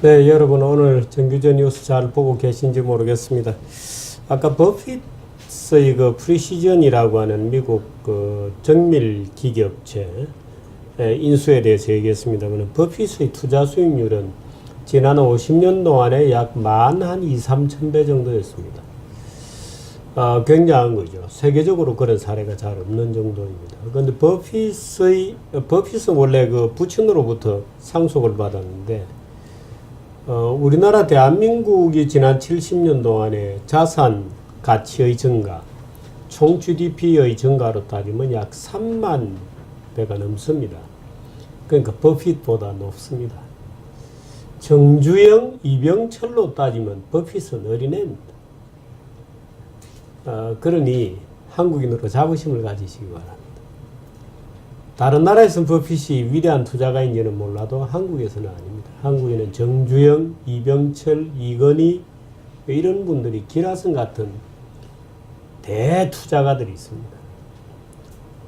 네, 여러분 오늘 정규전 뉴스 잘 보고 계신지 모르겠습니다. 아까 버핏의 그 프리시전이라고 하는 미국 그 정밀 기계업체 인수에 대해서 얘기했습니다만, 버핏의 투자 수익률은 지난 50년 동안에 약 한 2, 3천 배 정도였습니다. 굉장한 거죠. 세계적으로 그런 사례가 잘 없는 정도입니다. 그런데 버핏은 원래 그 부친으로부터 상속을 받았는데, 우리나라 대한민국이 지난 70년 동안에 자산 가치의 증가, 총 GDP의 증가로 따지면 약 3만 배가 넘습니다. 그러니까 버핏보다 높습니다. 정주영, 이병철로 따지면 버핏은 어린애입니다. 그러니 한국인으로 자부심을 가지시기 바랍니다. 다른 나라에서는 버핏이 위대한 투자가인지는 몰라도 한국에서는 아닙니다. 한국에는 정주영, 이병철, 이건희 이런 분들이 기라성 같은 대투자가들이 있습니다.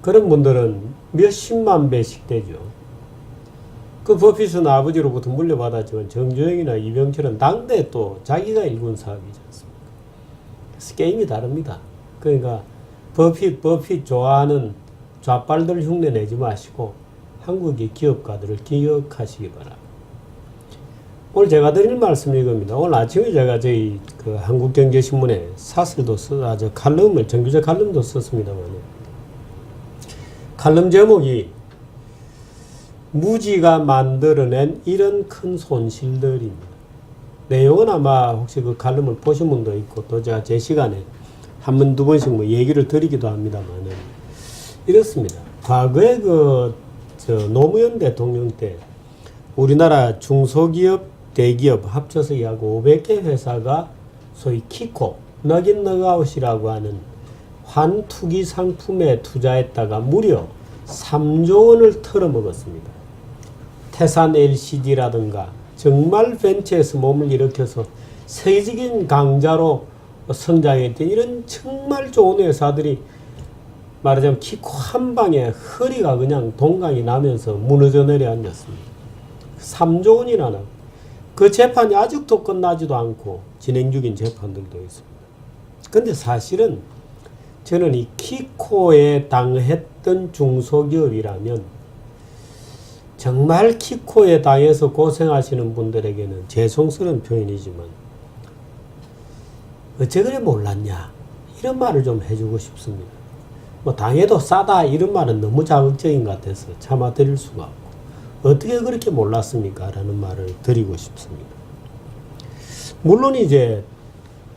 그런 분들은 몇십만 배씩 되죠. 그 버핏은 아버지로부터 물려받았지만 정주영이나 이병철은 당대 또 자기가 일군 사업이지 않습니까? 그래서 게임이 다릅니다. 그러니까 버핏 좋아하는 좌빨들 흉내 내지 마시고 한국의 기업가들을 기억하시기 바랍니다. 오늘 제가 드릴 말씀이 이겁니다. 오늘 아침에 제가 저희 그 한국경제신문에 사설도 칼럼을, 정규제 칼럼도 썼습니다만, 칼럼 제목이 무지가 만들어낸 이런 큰 손실들입니다. 내용은 아마 혹시 그 칼럼을 보신 분도 있고, 또 제가 제 시간에 한 번, 두 번씩 뭐 얘기를 드리기도 합니다만은, 이렇습니다. 과거에 노무현 대통령 때 우리나라 중소기업, 대기업 합쳐서 약 500개 회사가 소위 키코, 넉인 넉아웃이라고 하는 환투기 상품에 투자했다가 무려 3조 원을 털어먹었습니다. 태산 LCD라든가 정말 벤처에서 몸을 일으켜서 세계적인 강자로 성장했던 이런 정말 좋은 회사들이 말하자면 키코 한 방에 허리가 그냥 동강이 나면서 무너져 내려앉았습니다. 3조 원이라는 그 재판이 아직도 끝나지도 않고 진행 중인 재판들도 있습니다. 근데 사실은 저는 이 키코에 당했던 중소기업이라면 정말 키코에 당해서 고생하시는 분들에게는 죄송스러운 표현이지만 어째 그래 몰랐냐 이런 말을 좀 해주고 싶습니다. 뭐 당해도 싸다 이런 말은 너무 자극적인 것 같아서 참아 드릴 수가 없고, 어떻게 그렇게 몰랐습니까? 라는 말을 드리고 싶습니다. 물론 이제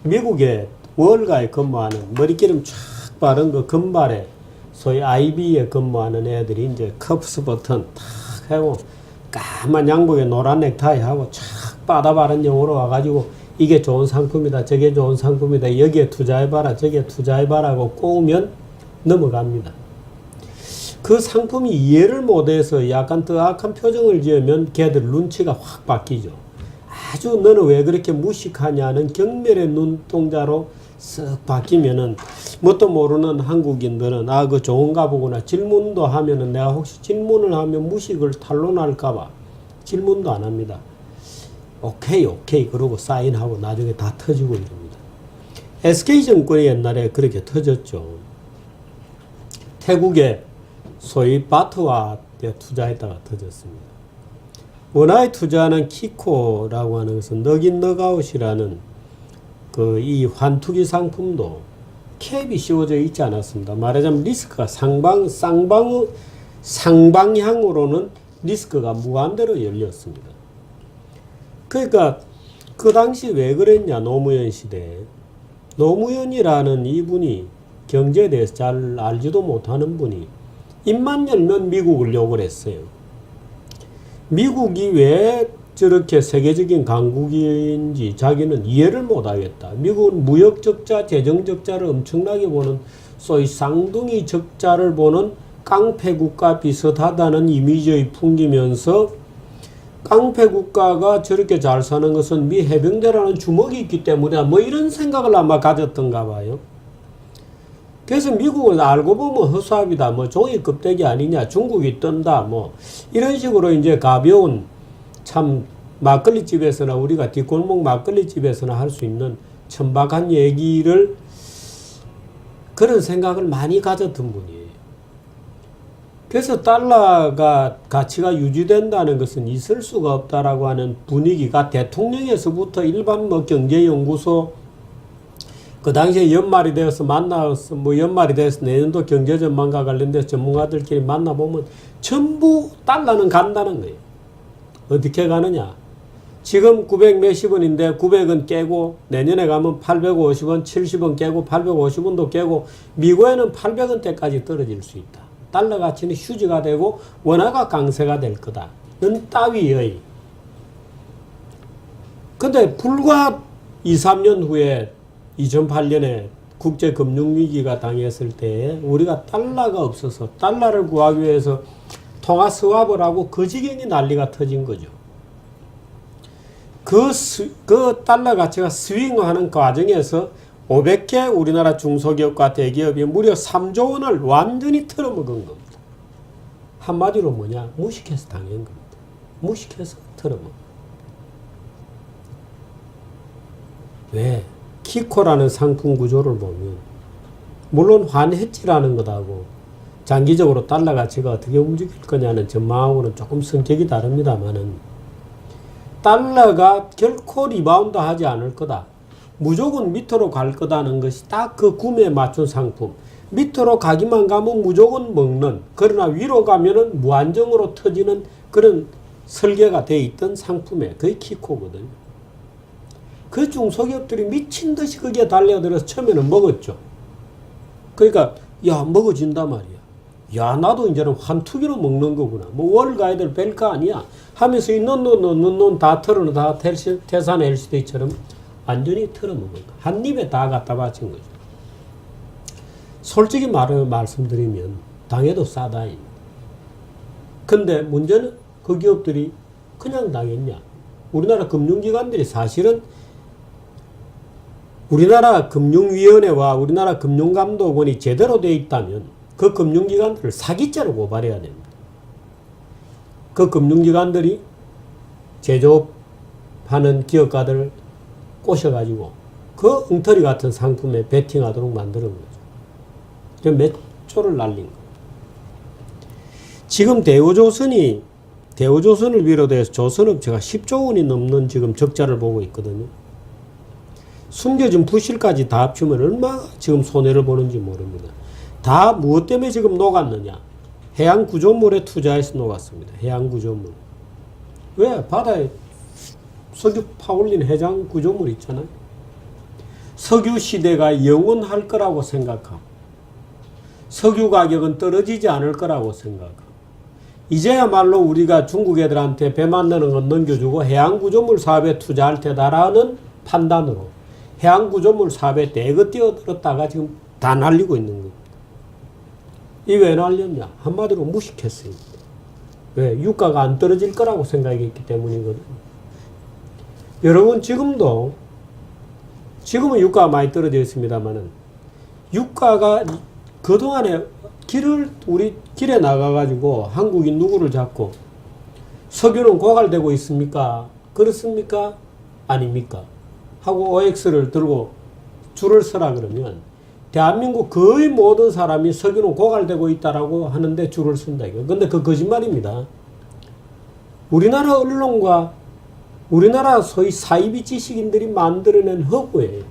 미국의 월가에 근무하는 머리기름 쫙 바른 그 금발에 소위 IB에 근무하는 애들이 이제 커프스 버튼 탁 하고 까만 양복에 노란 넥타이 하고 쫙 빠다 바른 영어로 와가지고 이게 좋은 상품이다, 저게 좋은 상품이다, 여기에 투자해봐라, 저기에 투자해봐라 하고 꼬우면 넘어갑니다. 그 상품이 이해를 못해서 약간 뜨악한 표정을 지으면 걔들 눈치가 확 바뀌죠. 아주 너는 왜 그렇게 무식하냐는 경멸의 눈동자로 쓱 바뀌면은 뭣도 모르는 한국인들은 그거 좋은가 보구나 질문도 하면은 내가 혹시 질문을 하면 무식을 탄로날까봐 질문도 안 합니다. 오케이 그러고 사인하고 나중에 다 터지고 이럽니다. SK증권이 옛날에 그렇게 터졌죠. 태국에 소위 바트와 투자했다가 터졌습니다. 원화에 투자하는 키코라고 하는 것은 넉인 넉아웃이라는 이 환투기 상품도 캡이 씌워져 있지 않았습니다. 말하자면 리스크가 상방향으로는 리스크가 무한대로 열렸습니다. 그러니까 그 당시 왜 그랬냐, 노무현 시대에. 노무현이라는 이분이 경제에 대해서 잘 알지도 못하는 분이 입만 열면 미국을 욕을 했어요. 미국이 왜 저렇게 세계적인 강국인지 자기는 이해를 못하겠다. 미국은 무역 적자, 재정 적자를 엄청나게 보는 소위 쌍둥이 적자를 보는 깡패 국가 비슷하다는 이미지의 풍기면서 깡패 국가가 저렇게 잘 사는 것은 미 해병대라는 주먹이 있기 때문에 뭐 이런 생각을 아마 가졌던가 봐요. 그래서 미국은 알고 보면 허수아비다, 뭐 종이 껍데기 아니냐, 중국이 뜬다, 뭐 이런 식으로 이제 가벼운 참 막걸리집에서나 우리가 뒷골목 막걸리집에서나 할 수 있는 천박한 얘기를 그런 생각을 많이 가졌던 분이에요. 그래서 달러가 가치가 유지된다는 것은 있을 수가 없다라고 하는 분위기가 대통령에서부터 일반 뭐 경제연구소 그 당시에 연말이 되어서 만나서 뭐 연말이 돼서 내년도 경제전망과 관련된 전문가들끼리 만나보면 전부 달러는 간다는 거예요. 어떻게 가느냐? 지금 900 몇십 원인데 900원 깨고 내년에 가면 850원, 70원 깨고 850원도 깨고 미국에는 800원대까지 떨어질 수 있다. 달러 가치는 휴지가 되고 원화가 강세가 될 거다는 따위의. 근데 불과 2, 3년 후에 2008년에 국제금융위기가 당했을 때 우리가 달러가 없어서 달러를 구하기 위해서 통화 스왑을 하고 그 지경이 난리가 터진 거죠. 그 달러 가치가 스윙하는 과정에서 500개 우리나라 중소기업과 대기업이 무려 3조 원을 완전히 털어먹은 겁니다. 한마디로 뭐냐? 무식해서 당한 겁니다. 무식해서 털어먹은. 왜? 키코라는 상품 구조를 보면 물론 환해지라는 것하고 장기적으로 달러 가치가 어떻게 움직일 거냐는 전망하고는 조금 성격이 다릅니다만은 달러가 결코 리바운드 하지 않을 거다. 무조건 밑으로 갈 거다는 것이 딱 그 구매에 맞춘 상품. 밑으로 가기만 가면 무조건 먹는, 그러나 위로 가면은 무한정으로 터지는 그런 설계가 되어 있던 상품에 그게 키코거든요. 그 중소기업들이 미친 듯이 거기에 달려들어서 처음에는 먹었죠. 그러니까 야 먹어진단 말이야. 야 나도 이제는 환투기로 먹는 거구나. 뭐 월 가야 될 별거 아니야 하면서 이 넌 다 털어놓은 다 태산 LCD처럼 완전히 털어먹은 거. 한 입에 다 갖다 바친 거죠. 솔직히 말씀드리면 당해도 싸다. 근데 문제는 그 기업들이 그냥 당했냐. 우리나라 금융기관들이 사실은 우리나라 금융위원회와 우리나라 금융감독원이 제대로 되어 있다면 그 금융기관들을 사기죄로 고발해야 됩니다. 그 금융기관들이 제조업하는 기업가들을 꼬셔가지고 그 엉터리 같은 상품에 베팅하도록 만드는 거죠. 몇 조를 날린 거예요. 지금 대우조선을 비롯해서 조선업체가 10조 원이 넘는 지금 적자를 보고 있거든요. 숨겨진 부실까지 다 합치면 얼마나 지금 손해를 보는지 모릅니다. 다 무엇 때문에 지금 녹았느냐? 해양구조물에 투자해서 녹았습니다. 해양구조물. 왜? 바다에 석유 파올린 해양구조물 있잖아요. 석유 시대가 영원할 거라고 생각하고 석유 가격은 떨어지지 않을 거라고 생각하고 이제야말로 우리가 중국 애들한테 배 만드는 건 넘겨주고 해양구조물 사업에 투자할 테다라는 판단으로 해양구조물 사업에 대거 뛰어들었다가 지금 다 날리고 있는 겁니다. 이 왜 날렸냐? 한마디로 무식했어요. 왜? 유가가 안 떨어질 거라고 생각했기 때문이거든요. 여러분 지금은 유가가 많이 떨어져 있습니다만은 유가가 그동안에 우리 길에 나가가지고 한국인 누구를 잡고 석유는 고갈되고 있습니까? 그렇습니까? 아닙니까? 하고 OX를 들고 줄을 서라 그러면 대한민국 거의 모든 사람이 석유는 고갈되고 있다라고 하는데 줄을 쓴다 이거. 근데 그 거짓말입니다. 우리나라 언론과 우리나라 소위 사이비 지식인들이 만들어낸 허구예요.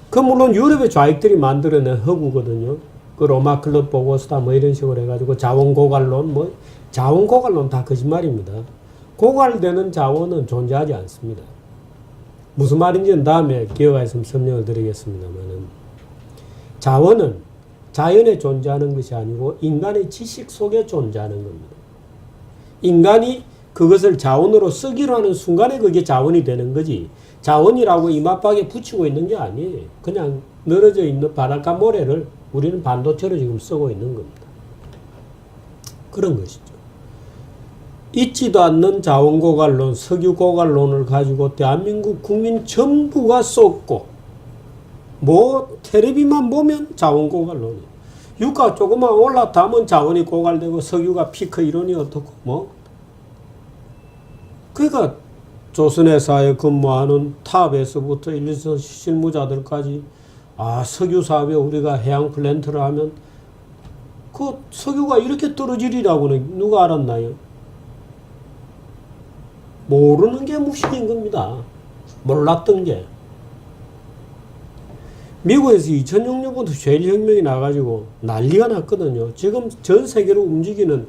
그 물론 유럽의 좌익들이 만들어낸 허구거든요. 그 로마 클럽 보고서다 뭐 이런 식으로 해가지고 자원 고갈론 자원 고갈론 다 거짓말입니다. 고갈되는 자원은 존재하지 않습니다. 무슨 말인지는 다음에 기회가 있으면 설명을 드리겠습니다만은 자원은 자연에 존재하는 것이 아니고 인간의 지식 속에 존재하는 겁니다. 인간이 그것을 자원으로 쓰기로 하는 순간에 그게 자원이 되는 거지 자원이라고 이마박에 붙이고 있는 게 아니에요. 그냥 늘어져 있는 바닷가 모래를 우리는 반도체로 지금 쓰고 있는 겁니다. 그런 것이죠. 있지도 않는 자원고갈론, 석유고갈론을 가지고 대한민국 국민 전부가 쏟고 뭐 텔레비만 보면 자원고갈론이에요. 유가 조금만 올라타면 자원이 고갈되고 석유가 피크 이론이 어떻고 뭐 그러니까 조선회사에 근무하는 탑에서부터 일선 실무자들까지 석유 사업에 우리가 해양 플랜트를 하면 그 석유가 이렇게 떨어지리라고는 누가 알았나요? 모르는 게 무식인 겁니다. 몰랐던 게. 미국에서 2006년부터 셰일 혁명이 나가지고 난리가 났거든요. 지금 전 세계를 움직이는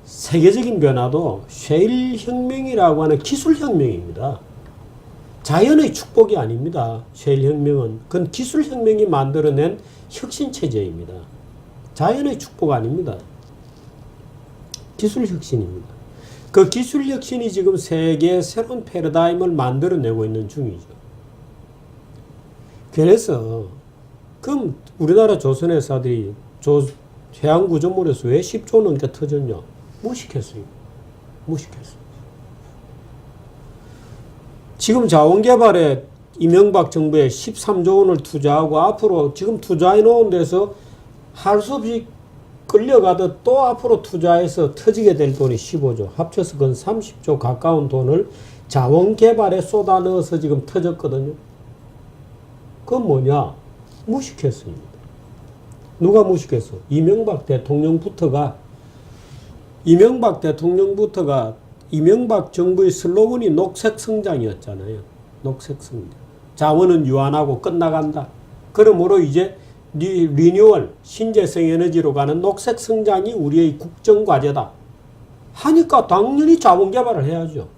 세계적인 변화도 셰일 혁명이라고 하는 기술 혁명입니다. 자연의 축복이 아닙니다. 셰일 혁명은. 그건 기술 혁명이 만들어낸 혁신 체제입니다. 자연의 축복 아닙니다. 기술 혁신입니다. 그 기술 혁신이 지금 세계의 새로운 패러다임을 만들어내고 있는 중이죠. 그래서 그럼 우리나라 조선회사들이 해양 구조물에서 왜 10조 넘게 터졌냐? 무식했어요. 무식했어요. 지금 자원개발에 이명박 정부에 13조 원을 투자하고 앞으로 지금 투자해 놓은 데서 할 수 없이 끌려가듯 또 앞으로 투자해서 터지게 될 돈이 15조. 합쳐서 그건 30조 가까운 돈을 자원개발에 쏟아 넣어서 지금 터졌거든요. 그건 뭐냐? 무식했습니다. 누가 무식했어? 이명박 대통령부터가 이명박 정부의 슬로건이 녹색 성장이었잖아요. 녹색 성장. 자원은 유한하고 끝나간다. 그러므로 이제 리뉴얼, 신재생 에너지로 가는 녹색 성장이 우리의 국정과제다. 하니까 당연히 자원개발을 해야죠.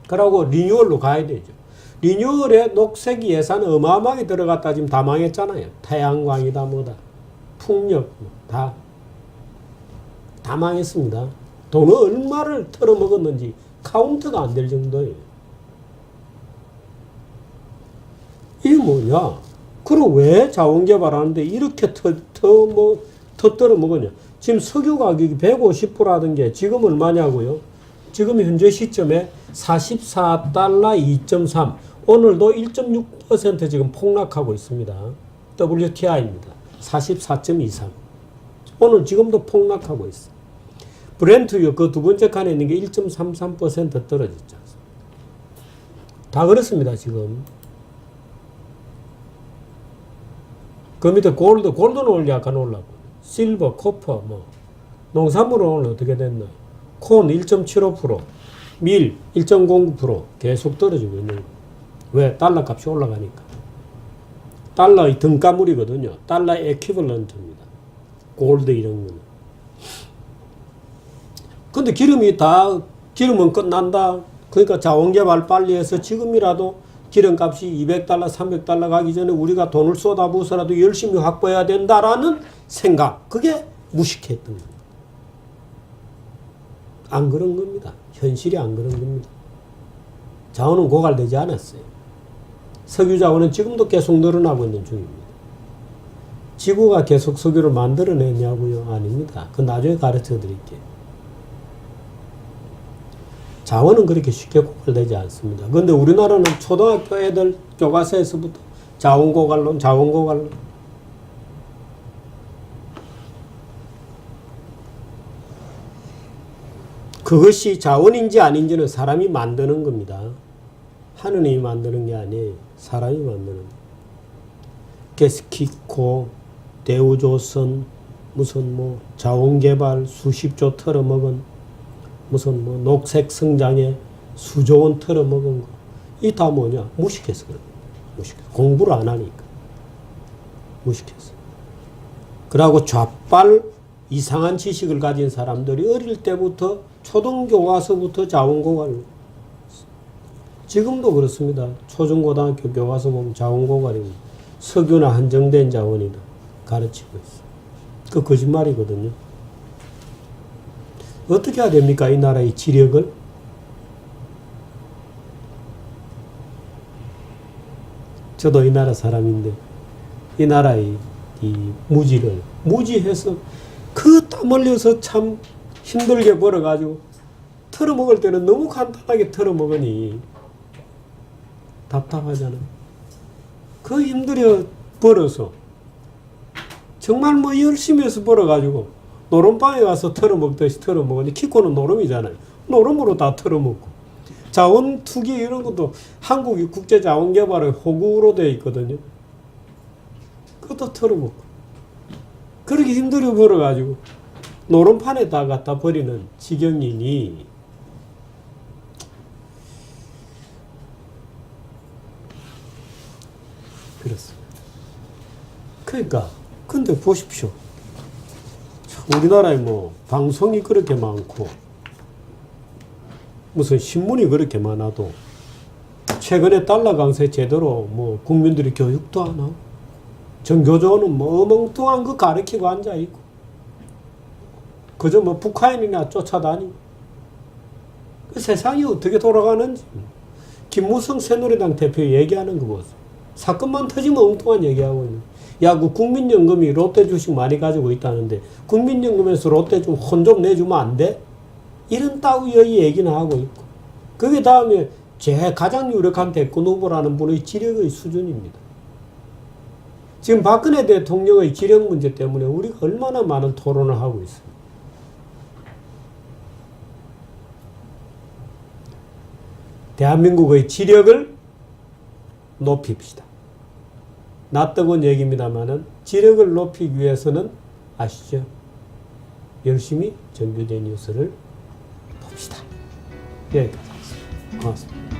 그러고 리뉴얼로 가야 되죠. 리뉴얼에 녹색 예산 어마어마하게 들어갔다 지금 다 망했잖아요. 태양광이다 뭐다. 풍력 다 망했습니다. 돈을 얼마를 털어먹었는지 카운트가 안 될 정도예요. 이게 뭐냐? 그럼 왜 자원개발하는데 이렇게 더 떨어먹었냐? 지금 석유 가격이 150불 게 지금 얼마냐고요? 지금 현재 시점에 44달러 2.3. 오늘도 1.6% 지금 폭락하고 있습니다. WTI입니다. 44.23. 오늘 지금도 폭락하고 있어. 브렌트유 그 두 번째 칸에 있는 게 1.33% 떨어졌죠. 다 그렇습니다, 지금. 그 밑에 골드는 오늘 약간 올랐고, 실버, 코퍼, 농산물은 오늘 어떻게 됐나요? 콘 1.75%, 밀 1.09% 계속 떨어지고 있는 거예요. 왜? 달러 값이 올라가니까. 달러의 등가물이거든요. 달러 에퀴벌런트입니다. 골드 이런 거는. 근데 기름은 끝난다. 그러니까 자원개발 빨리 해서 지금이라도 기름값이 200달러, 300달러 가기 전에 우리가 돈을 쏟아부어서라도 열심히 확보해야 된다라는 생각. 그게 무식했던 겁니다. 안 그런 겁니다. 현실이 안 그런 겁니다. 자원은 고갈되지 않았어요. 석유 자원은 지금도 계속 늘어나고 있는 중입니다. 지구가 계속 석유를 만들어내냐고요? 아닙니다. 그건 나중에 가르쳐 드릴게요. 자원은 그렇게 쉽게 고갈되지 않습니다. 그런데 우리나라는 초등학교 애들 교과서에서부터 자원고갈론. 그것이 자원인지 아닌지는 사람이 만드는 겁니다. 하느님이 만드는 게 아니에요. 사람이 만드는 거예요. 게스키코, 대우조선, 무슨 자원개발 수십조 털어먹은 무슨 녹색 성장에 수조 원 털어먹은 거. 이 다 뭐냐? 무식해서 그런 거예요. 무식해서. 공부를 안 하니까. 무식해서. 그러고 좌빨 이상한 지식을 가진 사람들이 어릴 때부터 초등교과서부터 자원고갈. 지금도 그렇습니다. 초중고등학교 교과서 보면 자원고갈입니다. 석유나 한정된 자원이다. 가르치고 있어요. 그 거짓말이거든요. 어떻게 해야 됩니까? 이 나라의 지력을? 저도 이 나라 사람인데 이 나라의 이 무지해서 그 땀 흘려서 참 힘들게 벌어가지고 털어먹을 때는 너무 간단하게 털어먹으니 답답하잖아. 그 힘들어 벌어서 정말 열심히 해서 벌어가지고 노름방에 가서 털어먹듯이 털어먹으니 키코는 노름이잖아요. 노름으로 다 털어먹고 자원 투기 이런 것도 한국이 국제자원개발의 호구로 되어 있거든요. 그것도 털어먹고. 그렇게 힘들어 벌어가지고 노름판에다 갖다 버리는 지경이니 그렇습니다. 그러니까 근데 보십시오. 우리나라에 뭐 방송이 그렇게 많고 무슨 신문이 그렇게 많아도 최근에 달러 강세 제대로 뭐 국민들이 교육도 안 하고 전교조는 뭐 멍뚱한 거 가르치고 앉아 있고 그저 뭐 북한이나 쫓아다니고 그 세상이 어떻게 돌아가는지 김무성 새누리당 대표 얘기하는 거 보세요. 사건만 터지면 엉뚱한 얘기하고 있는. 야, 그 국민연금이 롯데 주식 많이 가지고 있다는데 국민연금에서 롯데 좀 혼 좀 내주면 안 돼? 이런 따위의 얘기는 하고 있고 그게 다음에 가장 유력한 대권 후보라는 분의 지력의 수준입니다. 지금 박근혜 대통령의 지력 문제 때문에 우리가 얼마나 많은 토론을 하고 있습니다. 대한민국의 지력을 높입시다. 낯뜨거운 얘기입니다만은 지력을 높이기 위해서는 아시죠? 열심히 정규제 뉴스를 봅시다. 여기까지 하겠습니다. 고맙습니다.